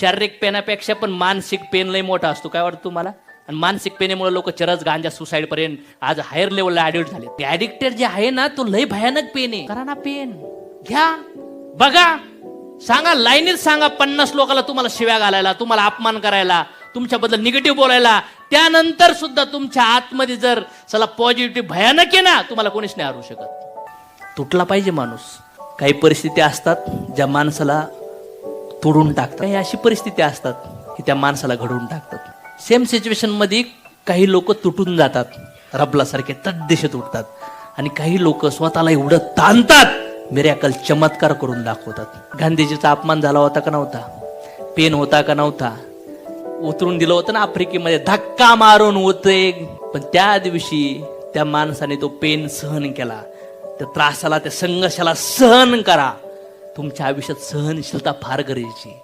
शारीरिक पेनापेक्षा पण मानसिक पेन लय मोठा असतो. काय वाटतं तुम्हाला? आणि मानसिक पेनेमुळे लोक चरस गांजा सुसाईड पर्यंत आज हायर लेवलला ऍडिक्ट झाले. ते ऍडिक्टेड जे आहे ना, तो लय भयानक पेन आहे. करा ना पेन घ्या, बघा, सांगा, लाईनीत सांगा 50 लोकांना तुम्हाला शिव्या घालायला, तुम्हाला अपमान करायला, तुमच्याबद्दल निगेटिव्ह बोलायला. त्यानंतर सुद्धा तुमच्या आतमध्ये जर चला पॉझिटिव्ह भयानक आहे ना, तुम्हाला कोणीच नाही हरवू शकत. तुटला पाहिजे माणूस. काही परिस्थिती असतात ज्या माणसाला तोडून टाकतात, काही अशी परिस्थिती असतात की त्या माणसाला घडवून टाकतात. सेम सिच्युएशन मध्ये काही लोक तुटून जातात, रबलासारखे तद्देश तुटतात, आणि काही लोक स्वतःला एवढं ताणतात, मिरॅकल चमत्कार करून दाखवतात. गांधीजीचा अपमान झाला होता का नव्हता? पेन होता का नव्हता? उतरून दिलं होतं ना आफ्रिकेमध्ये, धक्का मारून होते. पण त्या दिवशी त्या माणसाने तो पेन सहन केला. त्या त्रासाला, त्या संघर्षाला सहन करा. तुमच्या आयुष्यात सहनशीलता फार गरजेची.